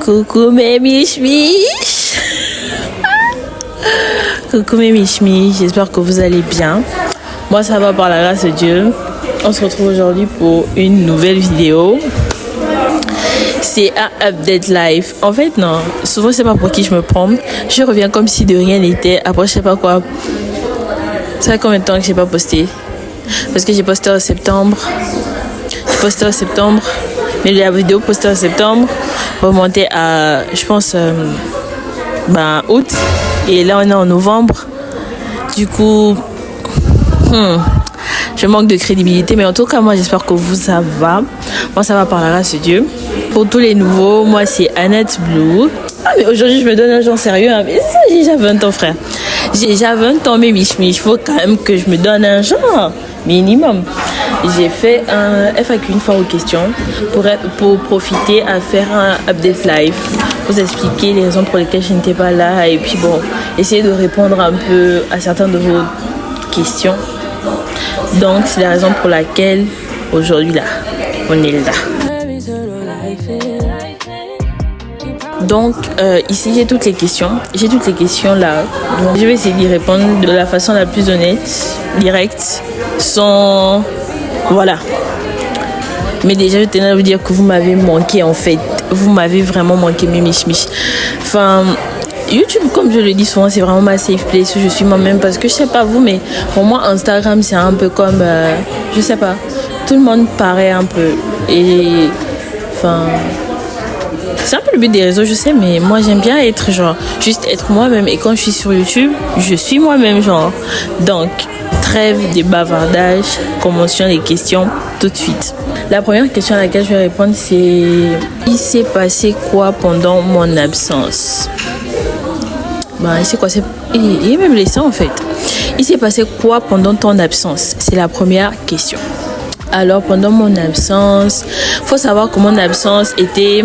Coucou mes miches. Coucou mes miches, j'espère que vous allez bien. Moi ça va par la grâce de Dieu. On se retrouve aujourd'hui pour une nouvelle vidéo. C'est un update live. En fait non, souvent c'est pas pour qui je me prends. Je reviens comme si de rien n'était. Après je sais pas quoi. Ça fait combien de temps que j'ai pas posté? Parce que j'ai posté en septembre. Mais la vidéo postée en septembre remontait à, je pense, août. Et là, on est en novembre. Du coup, je manque de crédibilité. Mais en tout cas, moi, j'espère que vous, ça va. Moi, ça va par la grâce de Dieu. Pour tous les nouveaux, moi, c'est Annette Blue. Ah, mais aujourd'hui, je me donne un genre sérieux. Hein. Mais ça, j'ai déjà 20 ans, frère. J'ai déjà 20 ans, mais il faut quand même que je me donne un genre minimum. J'ai fait un FAQ une fois aux questions pour profiter à faire un update live, vous expliquer les raisons pour lesquelles je n'étais pas là et puis bon, essayer de répondre un peu à certaines de vos questions. Donc c'est la raison pour laquelle aujourd'hui là, on est là. Donc ici j'ai toutes les questions là. Donc, je vais essayer d'y répondre de la façon la plus honnête, directe, sans voilà. Mais déjà je tenais à vous dire que vous m'avez manqué en fait. Vous m'avez vraiment manqué mes miches. Enfin YouTube, comme je le dis souvent, c'est vraiment ma safe place où je suis moi-même parce que je sais pas vous, mais pour moi Instagram c'est un peu comme je sais pas, tout le monde paraît un peu et enfin c'est un peu le but des réseaux, je sais, mais moi j'aime bien être genre juste être moi-même et quand je suis sur YouTube, je suis moi-même genre. Donc trêve des bavardages, commençons les questions tout de suite. La première question à laquelle je vais répondre c'est: il s'est passé quoi pendant mon absence? Il s'est passé, il est même laissé en fait. Il s'est passé quoi pendant ton absence? C'est la première question. Alors pendant mon absence, faut savoir que mon absence était,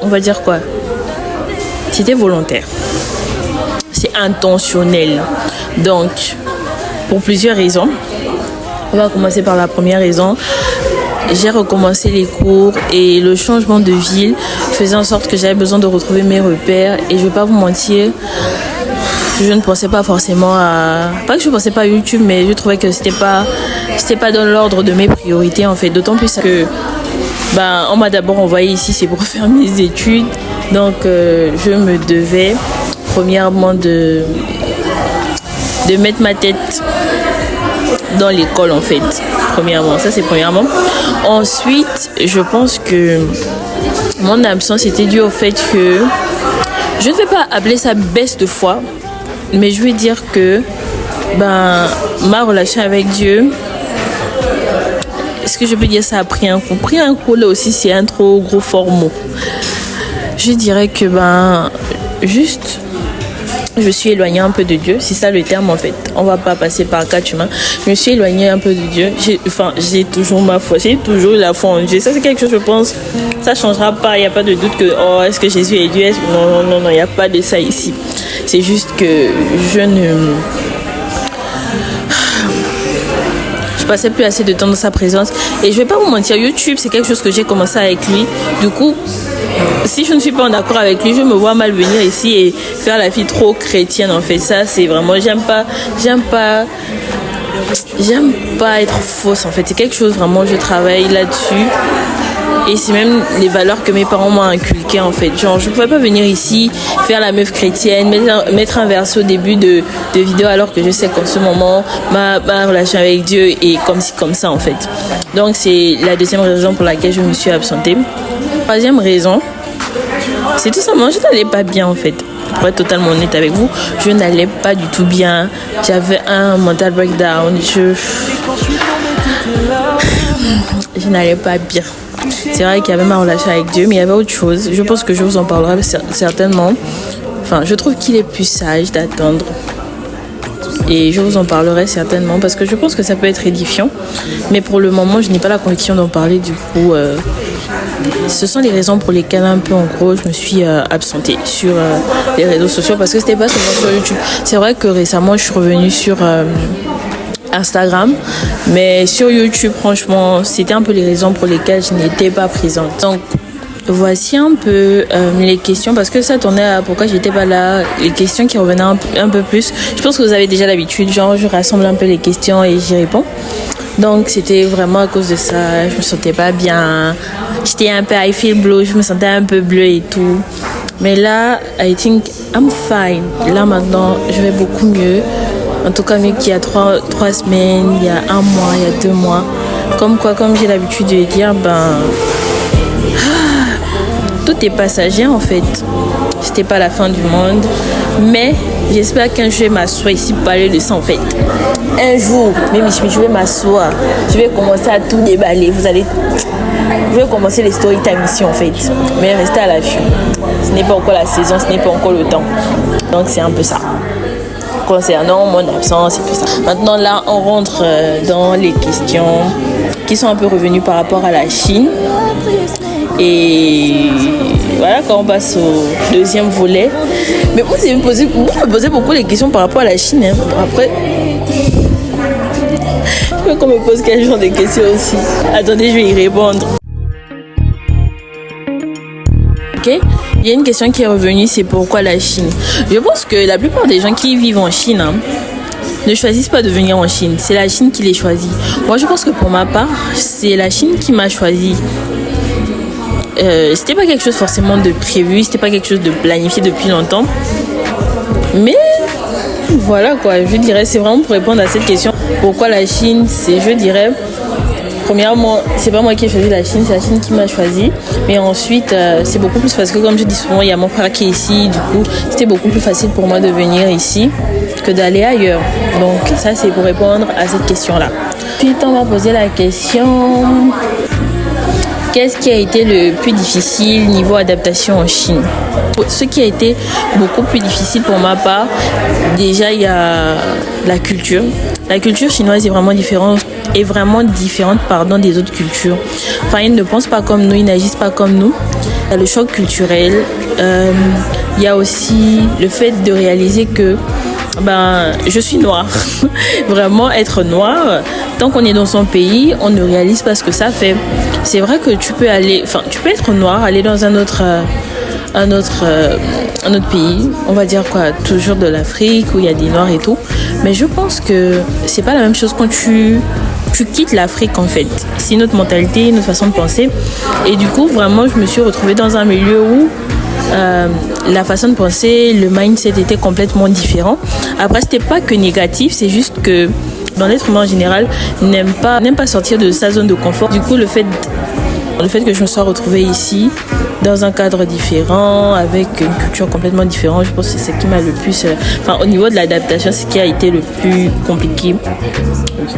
on va dire quoi? C'était volontaire. C'est intentionnel. Donc pour plusieurs raisons. On va commencer par la première raison. J'ai recommencé les cours et le changement de ville faisait en sorte que j'avais besoin de retrouver mes repères. Et je vais pas vous mentir, je ne pensais pas forcément à... Pas que je ne pensais pas à YouTube, mais je trouvais que c'était pas dans l'ordre de mes priorités en fait. D'autant plus que on m'a d'abord envoyé ici, c'est pour faire mes études. Donc je me devais premièrement de mettre ma tête dans l'école en fait. Premièrement. Ensuite, je pense que mon absence était due au fait que je ne vais pas appeler ça baisse de foi, mais je vais dire que ma relation avec Dieu, est-ce que je peux dire ça a pris un coup? Pris un coup là aussi, c'est un trop gros fort mot. Je dirais que juste je me suis éloignée un peu de Dieu, c'est ça le terme en fait. On va pas passer par quatre humains. Je me suis éloignée un peu de Dieu. J'ai toujours ma foi, j'ai toujours la foi en Dieu. Ça c'est quelque chose, je pense, ça changera pas. Il y a pas de doute que est-ce que Jésus est Dieu? Non, il y a pas de ça ici. C'est juste que je passais plus assez de temps dans sa présence. Et je vais pas vous mentir, YouTube c'est quelque chose que j'ai commencé avec lui. Du coup, si je ne suis pas en accord avec lui, je me vois mal venir ici et faire la fille trop chrétienne en fait. Ça c'est vraiment, j'aime pas être fausse en fait. C'est quelque chose vraiment, je travaille là-dessus. Et c'est même les valeurs que mes parents m'ont inculquées en fait. Genre je pouvais pas venir ici faire la meuf chrétienne, mettre un verset au début de vidéo alors que je sais qu'en ce moment ma relation avec Dieu est comme ça en fait. Donc c'est la deuxième raison pour laquelle je me suis absentée. Troisième raison, c'est tout simplement, je n'allais pas bien en fait. Pour être totalement honnête avec vous, je n'allais pas du tout bien. J'avais un mental breakdown. Je n'allais pas bien. C'est vrai qu'il y avait ma relation avec Dieu, mais il y avait autre chose. Je pense que je vous en parlerai certainement. Enfin, je trouve qu'il est plus sage d'attendre. Et je vous en parlerai certainement parce que je pense que ça peut être édifiant. Mais pour le moment, je n'ai pas la conviction d'en parler. Du coup, ce sont les raisons pour lesquelles un peu en gros je me suis absentée sur les réseaux sociaux parce que c'était pas seulement sur YouTube. C'est vrai que récemment, je suis revenue sur... Instagram, mais sur YouTube franchement c'était un peu les raisons pour lesquelles je n'étais pas présente. Donc voici un peu les questions, parce que ça tournait à pourquoi j'étais pas là, les questions qui revenaient un peu plus. Je pense que vous avez déjà l'habitude, genre je rassemble un peu les questions et j'y réponds. Donc c'était vraiment à cause de ça, je me sentais pas bien, j'étais un peu I feel blue, je me sentais un peu bleue et tout. Mais là, I think I'm fine. Là maintenant, je vais beaucoup mieux. En tout cas, mieux qu'il y a 3 semaines, il y a 1 mois, il y a 2 mois. Comme j'ai l'habitude de dire, tout est passager en fait. C'était pas la fin du monde. Mais j'espère qu'un jour je vais m'asseoir ici pour parler de ça en fait. Un jour, même si je vais m'asseoir, je vais commencer à tout déballer. Je vais commencer les story time ici en fait. Mais restez à l'affût. Ce n'est pas encore la saison, ce n'est pas encore le temps. Donc c'est un peu ça. Concernant mon absence et tout ça. Maintenant là, on rentre dans les questions qui sont un peu revenues par rapport à la Chine. Et voilà, quand on passe au deuxième volet. Mais vous me posez beaucoup les questions par rapport à la Chine. Hein. Après, je veux qu'on me pose quel genre de questions aussi. Attendez, je vais y répondre. Ok, il y a une question qui est revenue, c'est pourquoi la Chine. Je pense que la plupart des gens qui vivent en Chine ne choisissent pas de venir en Chine. C'est la Chine qui les choisit. Moi, je pense que pour ma part, c'est la Chine qui m'a choisi. C'était pas quelque chose forcément de prévu, c'était pas quelque chose de planifié depuis longtemps. Mais voilà quoi, je dirais, c'est vraiment pour répondre à cette question. Pourquoi la Chine, je dirais, premièrement, c'est pas moi qui ai choisi la Chine, c'est la Chine qui m'a choisi. Mais ensuite, c'est beaucoup plus parce que comme je dis souvent, il y a mon frère qui est ici. Du coup, c'était beaucoup plus facile pour moi de venir ici que d'aller ailleurs. Donc ça, c'est pour répondre à cette question-là. Ensuite, on va poser la question... Qu'est-ce qui a été le plus difficile niveau adaptation en Chine? Ce qui a été beaucoup plus difficile pour ma part, déjà il y a la culture. La culture chinoise est vraiment différente des autres cultures. Enfin, ils ne pensent pas comme nous, ils n'agissent pas comme nous. Il y a le choc culturel. Il y a aussi le fait de réaliser que je suis noire. Vraiment, être noire, tant qu'on est dans son pays, on ne réalise pas ce que ça fait. C'est vrai que tu peux être noire, aller dans un autre pays, on va dire quoi, toujours de l'Afrique où il y a des noirs et tout. Mais je pense que c'est pas la même chose quand tu quittes l'Afrique en fait. C'est une autre mentalité, une autre façon de penser. Et du coup, vraiment, je me suis retrouvée dans un milieu où la façon de penser, le mindset était complètement différent. Après, c'était pas que négatif, c'est juste que dans l'être humain en général, n'aime pas sortir de sa zone de confort. Du coup, le fait que je me sois retrouvée ici, dans un cadre différent, avec une culture complètement différente, je pense que c'est ce qui m'a le plus... au niveau de l'adaptation, c'est ce qui a été le plus compliqué,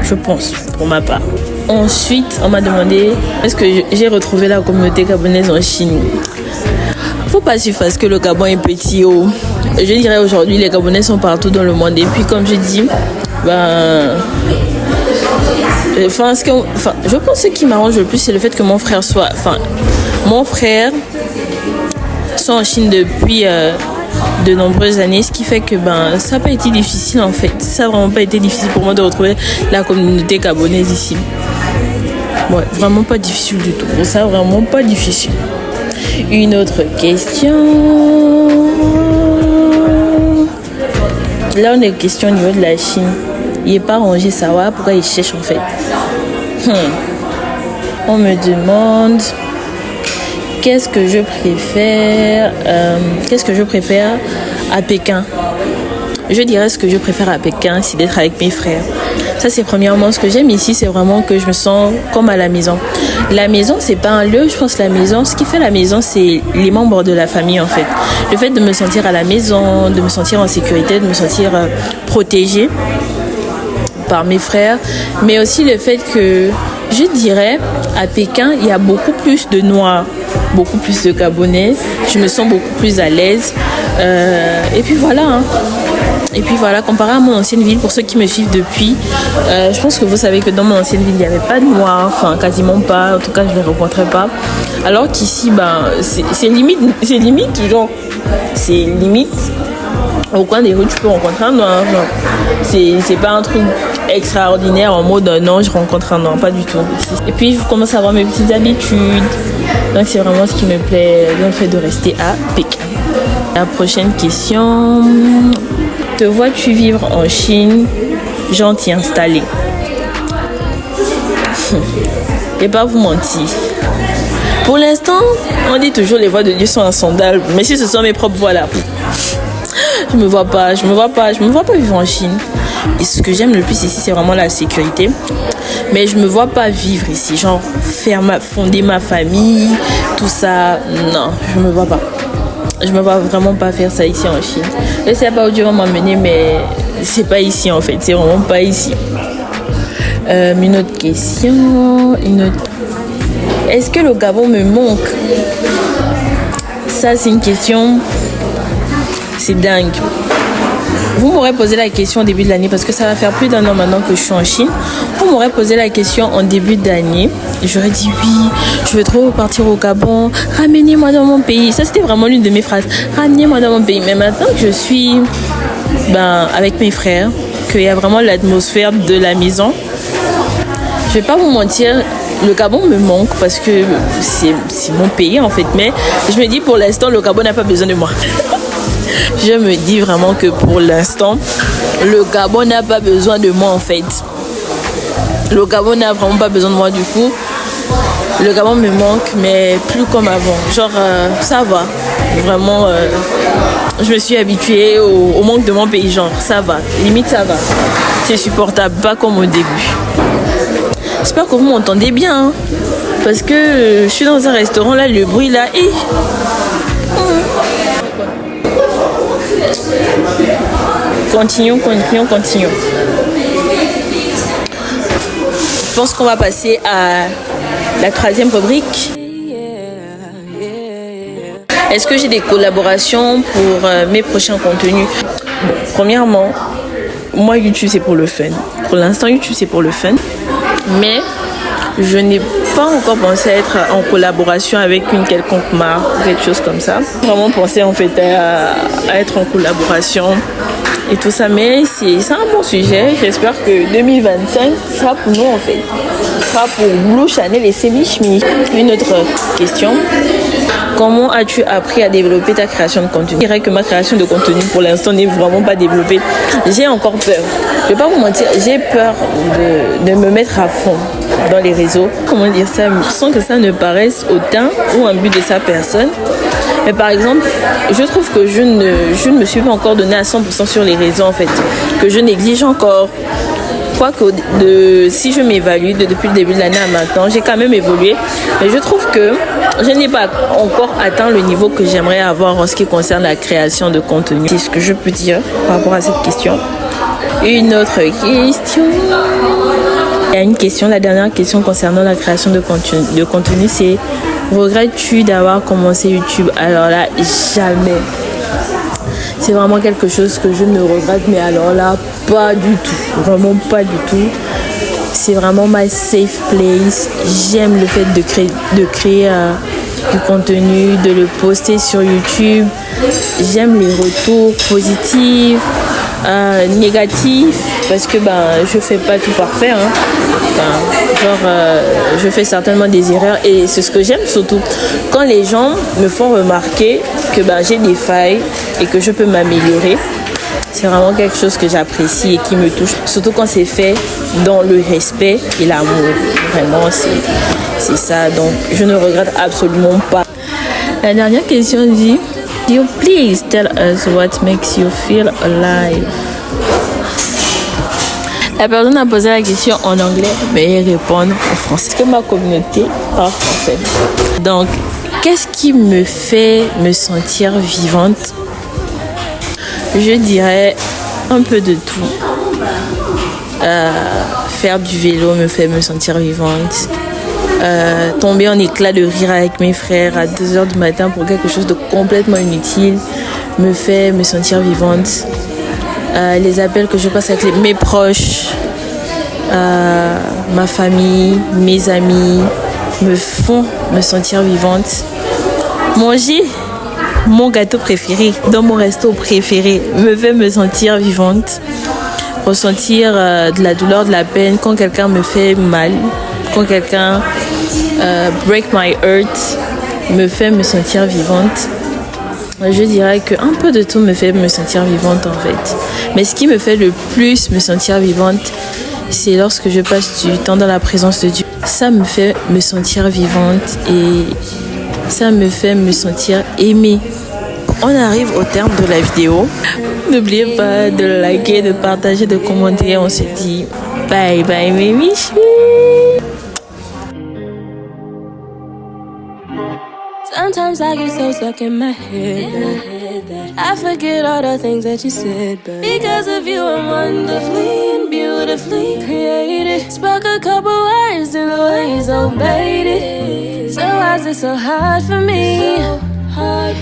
je pense, pour ma part. Ensuite, on m'a demandé, est-ce que j'ai retrouvé la communauté gabonaise en Chine? Faut pas suivre parce que le Gabon est petit. Je dirais aujourd'hui, les Gabonais sont partout dans le monde. Et puis, comme je dis, je pense que ce qui m'arrange le plus, c'est le fait que mon frère soit en Chine depuis de nombreuses années, ce qui fait que ça n'a pas été difficile en fait. Ça n'a vraiment pas été difficile pour moi de retrouver la communauté gabonaise ici. Ouais, vraiment pas difficile du tout. Ça, vraiment pas difficile. Une autre question. Là, on a une question au niveau de la Chine. Il n'est pas rangé savoir pourquoi il cherche en fait. On me demande qu'est-ce que je préfère à Pékin. Je dirais ce que je préfère à Pékin, c'est d'être avec mes frères. Ça, c'est premièrement ce que j'aime ici, c'est vraiment que je me sens comme à la maison. La maison, c'est pas un lieu, je pense que la maison, ce qui fait la maison, c'est les membres de la famille en fait. Le fait de me sentir à la maison, de me sentir en sécurité, de me sentir protégée par mes frères, mais aussi le fait que, je dirais, à Pékin, il y a beaucoup plus de Noirs, beaucoup plus de Gabonais, je me sens beaucoup plus à l'aise. Et puis voilà, Et puis voilà, comparé à mon ancienne ville, pour ceux qui me suivent depuis, je pense que vous savez que dans mon ancienne ville, il n'y avait pas de Noirs, enfin quasiment pas, en tout cas je ne les rencontrais pas. Alors qu'ici, c'est limite, au coin des rues, tu peux rencontrer un Noir. C'est pas un truc extraordinaire en mode non, je rencontre un non, pas du tout. Et puis je commence à avoir mes petites habitudes. Donc c'est vraiment ce qui me plaît dans le fait de rester à Pékin. La prochaine question. Te vois-tu vivre en Chine, genre t'y installer? Et pas vous mentir. Pour l'instant, on dit toujours les voix de Dieu sont insondables. Mais si ce sont mes propres voix là, je me vois pas vivre en Chine. Et ce que j'aime le plus ici, c'est vraiment la sécurité. Mais je me vois pas vivre ici, genre fonder ma famille, tout ça. Non, je me vois pas. Je me vois vraiment pas faire ça ici en Chine. Je sais pas où Dieu va m'emmener, mais c'est pas ici en fait. C'est vraiment pas ici. Une autre question. Est-ce que le Gabon me manque? Ça, c'est une question. C'est dingue. Vous m'aurez posé la question au début de l'année parce que ça va faire plus d'1 an maintenant que je suis en Chine. Vous m'aurez posé la question en début d'année. J'aurais dit oui, je veux trop partir au Gabon. Ramenez-moi dans mon pays. Ça, c'était vraiment l'une de mes phrases. Ramenez-moi dans mon pays. Mais maintenant que je suis avec mes frères, qu'il y a vraiment l'atmosphère de la maison, je vais pas vous mentir, le Gabon me manque parce que c'est mon pays en fait. Mais je me dis pour l'instant, le Gabon n'a pas besoin de moi. Je me dis vraiment que pour l'instant, le Gabon n'a pas besoin de moi en fait. Le Gabon n'a vraiment pas besoin de moi du coup. Le Gabon me manque, mais plus comme avant. Genre, ça va. Vraiment, je me suis habituée au manque de mon pays. Genre, ça va. Limite, ça va. C'est supportable, pas comme au début. J'espère que vous m'entendez bien. Hein, parce que je suis dans un restaurant là, le bruit là. Et... Continuons. Je pense qu'on va passer à la 3e rubrique. Est-ce que j'ai des collaborations pour mes prochains contenus? Bon, premièrement, moi YouTube c'est pour le fun. Pour l'instant YouTube c'est pour le fun. Mais je n'ai pas encore pensé à être en collaboration avec une quelconque marque ou quelque chose comme ça. Vraiment pensé en fait à être en collaboration et tout ça. Mais c'est un bon sujet. J'espère que 2025 sera pour nous en fait. Sera pour Blue Chanel et Semi Schmi. Une autre question. Comment as-tu appris à développer ta création de contenu? Je dirais que ma création de contenu pour l'instant n'est vraiment pas développée. J'ai encore peur. Je ne vais pas vous mentir, j'ai peur de me mettre à fond dans les réseaux. Comment dire ça sans que ça ne paraisse autant ou un but de sa personne. Mais par exemple, je trouve que je ne me suis pas encore donné à 100% sur les réseaux en fait. Que je néglige encore. Quoique si je m'évalue depuis le début de l'année à maintenant, j'ai quand même évolué. Mais je trouve que je n'ai pas encore atteint le niveau que j'aimerais avoir en ce qui concerne la création de contenu. C'est ce que je peux dire par rapport à cette question. Une autre question. Il y a une question, la dernière question concernant la création de contenu, c'est: regrettes-tu d'avoir commencé YouTube? Alors là, jamais. C'est vraiment quelque chose que je ne regrette, mais alors là, pas du tout. Vraiment pas du tout. C'est vraiment ma safe place. J'aime le fait de créer du contenu, de le poster sur YouTube. J'aime les retours positifs, négatifs, parce que je fais pas tout parfait. Hein. Je fais certainement des erreurs et c'est ce que j'aime surtout. Quand les gens me font remarquer que j'ai des failles et que je peux m'améliorer, c'est vraiment quelque chose que j'apprécie et qui me touche. Surtout quand c'est fait dans le respect et l'amour. Vraiment, c'est ça. Donc, je ne regrette absolument pas. La dernière question dit: you please tell us what makes you feel alive? La personne a posé la question en anglais, mais elle répond en français. Est-ce que ma communauté parle français? Donc, qu'est-ce qui me fait me sentir vivante? Je dirais un peu de tout. Faire du vélo me fait me sentir vivante. Tomber en éclat de rire avec mes frères à 2h du matin pour quelque chose de complètement inutile me fait me sentir vivante. Les appels que je passe avec mes proches, ma famille, mes amis me font me sentir vivante. Manger mon gâteau préféré dans mon resto préféré me fait me sentir vivante. ressentir de la douleur, de la peine quand quelqu'un me fait mal, quand quelqu'un break my heart, me fait me sentir vivante. Je dirais qu'un peu de tout me fait me sentir vivante en fait. Mais ce qui me fait le plus me sentir vivante, c'est lorsque je passe du temps dans la présence de Dieu. Ça me fait me sentir vivante et ça me fait me sentir aimée. On arrive au terme de la vidéo. N'oubliez pas de liker, de partager, de commenter. On se dit bye bye mes michis. Sometimes I get so stuck in my head that I forget all the things that you said. But because of you, I'm wonderfully and beautifully created. Spoke a couple words in the way you obeyed it. So why is it so hard for me? So hard.